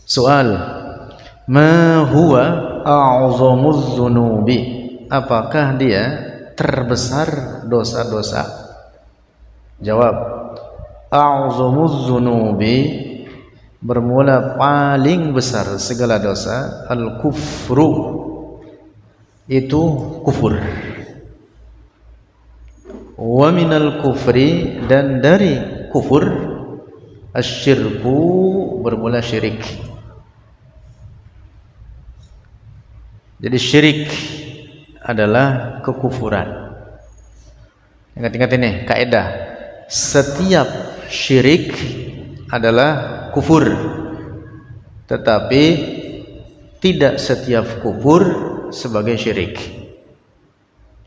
Soal, ma huwa a'zamuz dzunubi? Apakah dia terbesar dosa-dosa? Jawab, a'zamuz dzunubi bermula paling besar segala dosa, al-kufru, itu kufur. Wa minal kufri, dan dari kufur, asyirku, bermula syirik. Jadi syirik adalah kekufuran. Ingat-ingat ini kaidah, setiap syirik adalah kufur, tetapi tidak setiap kufur sebagai syirik.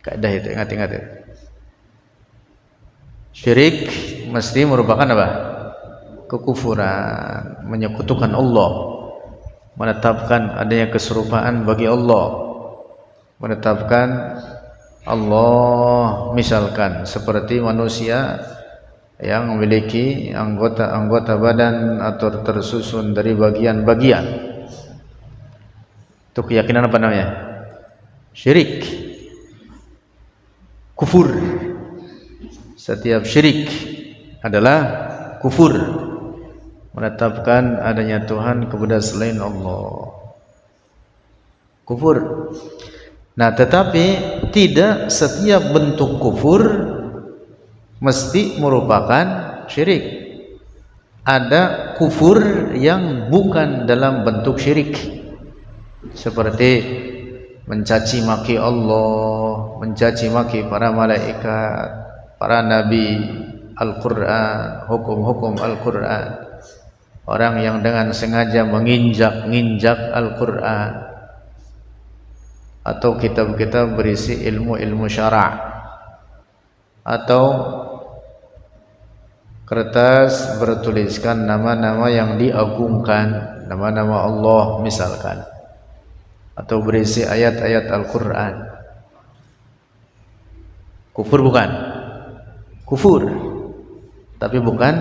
Kaidah itu, ingat-ingat itu. Syirik mesti merupakan apa? Kekufuran, menyekutukan Allah, menetapkan adanya keserupaan bagi Allah, menetapkan Allah misalkan seperti manusia yang memiliki anggota-anggota badan atau tersusun dari bagian-bagian. Itu keyakinan apa namanya? Syirik, kufur. Setiap syirik adalah kufur, menetapkan adanya Tuhan kepada selain Allah. Kufur. Nah, tetapi tidak setiap bentuk kufur mesti merupakan syirik. Ada kufur yang bukan dalam bentuk syirik, seperti mencaci maki Allah, mencaci maki para malaikat, para nabi, Al-Quran, hukum-hukum Al-Quran, orang yang dengan sengaja menginjak-injak Al-Quran, atau kitab-kitab berisi ilmu-ilmu syara', atau kertas bertuliskan nama-nama yang diagungkan, nama-nama Allah misalkan, atau berisi ayat-ayat Al-Quran. Kufur bukan? Kufur, tapi bukan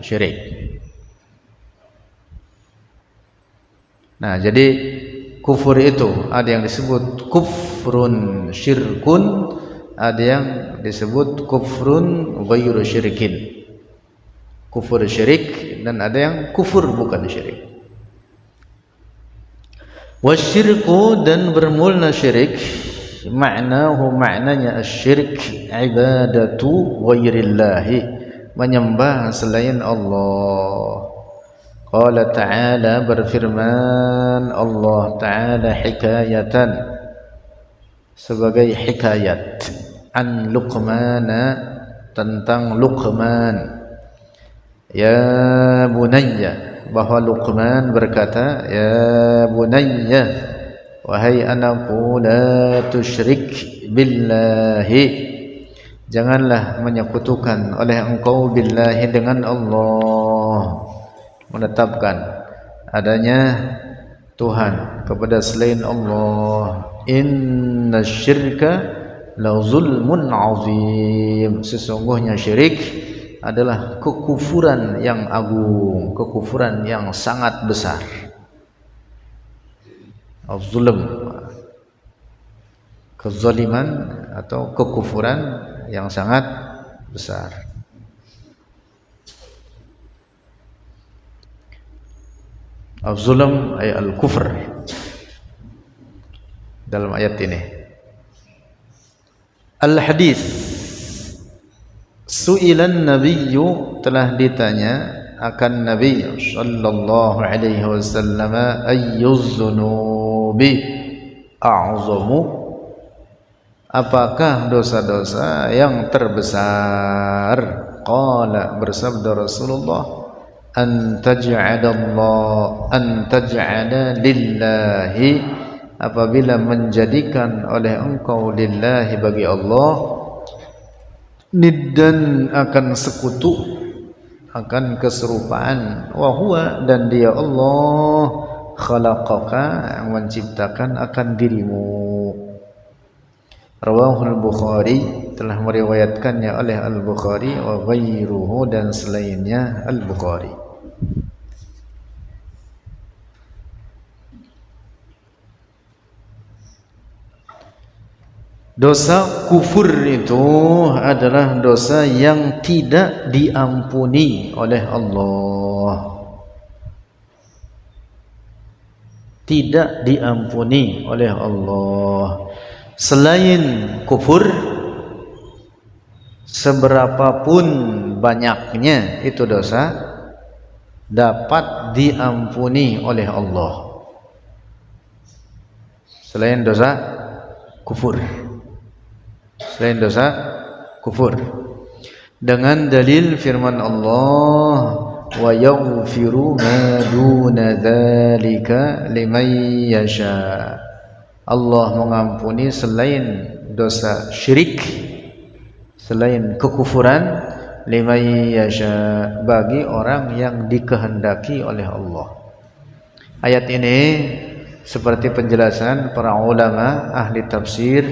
syirik. Nah, jadi kufur itu ada yang disebut kufrun syirkun, ada yang disebut kufrun ghairu syirikin, kufur syirik, dan ada yang kufur bukan syirik. Wasyirku, dan bermula syirik, maknahu, maknanya asyirik, ibadatu ghairillahi, menyembah selain Allah. Qala ta'ala, berfirman Allah ta'ala hikayatan, sebagai hikayat, an Luqmana, tentang Luqman. Ya bunayya, bahwa Luqman berkata, ya bunayya, wahai anakku, la tusyrik billahi, janganlah menyekutukan oleh engkau billahi, dengan Allah, menetapkan adanya Tuhan kepada selain Allah. Inna syirka la zulmun azim, sesungguhnya syirik adalah kekufuran yang agung, kekufuran yang sangat besar. Az-zulm, kezaliman atau kekufuran yang sangat besar. Az-zulm ay al-kufr dalam ayat ini. Al-hadis, su'ilan nabiyyu, telah ditanya akan Nabi sallallahu alaihi wasallam, ayyuz dzunubi a'zamu, apakah dosa-dosa yang terbesar? Qala, bersabda Rasulullah, an taj'ala lillahi, apabila menjadikan oleh engkau lillahi, bagi Allah, niddan, akan sekutu, akan keserupaan, wa huwa, dan dia Allah, khalaqaka, yang menciptakan akan dirimu. Rawahul Bukhari, telah meriwayatkannya oleh Al-Bukhari, wa ghairuhu, dan selainnya Al-Bukhari. Dosa kufur itu adalah dosa yang tidak diampuni oleh Allah. Tidak diampuni oleh Allah. Selain kufur, seberapapun banyaknya itu dosa dapat diampuni oleh Allah. Selain dosa kufur. Selain dosa kufur, dengan dalil firman Allah, wa yaghfiru ma duna dzalika liman yasha. Allah mengampuni selain dosa syirik, selain kekufuran, liman yasha, bagi orang yang dikehendaki oleh Allah. Ayat ini seperti penjelasan para ulama ahli tafsir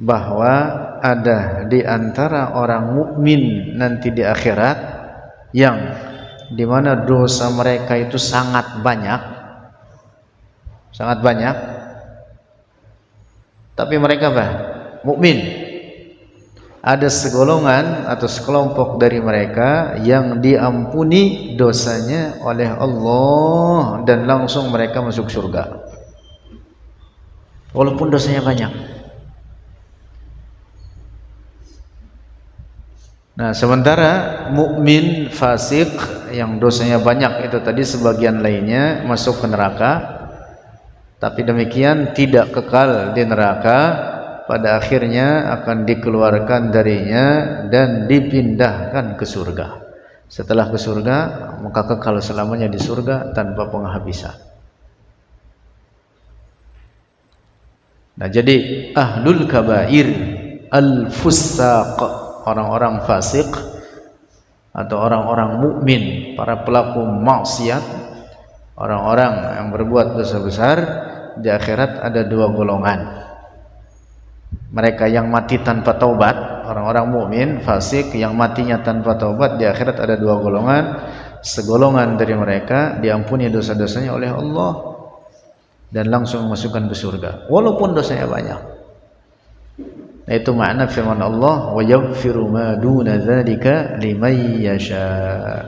bahwa ada di antara orang mukmin nanti di akhirat yang dimana dosa mereka itu sangat banyak, tapi mereka mukmin. Ada segolongan atau sekelompok dari mereka yang diampuni dosanya oleh Allah dan langsung mereka masuk surga walaupun dosanya banyak. Nah, sementara mukmin fasik yang dosanya banyak itu tadi sebagian lainnya masuk ke neraka, tapi demikian tidak kekal di neraka, pada akhirnya akan dikeluarkan darinya dan dipindahkan ke surga. Setelah ke surga, maka kekal selamanya di surga tanpa penghabisan. Nah, jadi ahlul kabair al-fussaq, orang-orang fasik atau orang-orang mukmin, para pelaku maksiat, orang-orang yang berbuat dosa besar, di akhirat ada dua golongan. Mereka yang mati tanpa taubat, orang-orang mukmin fasik yang matinya tanpa taubat, di akhirat ada dua golongan. Segolongan dari mereka diampuni dosa-dosanya oleh Allah dan langsung memasukkan ke surga walaupun dosanya banyak. Nah, itu makna firman Allah, wa yaghfiru ma duna dzalika liman yasha.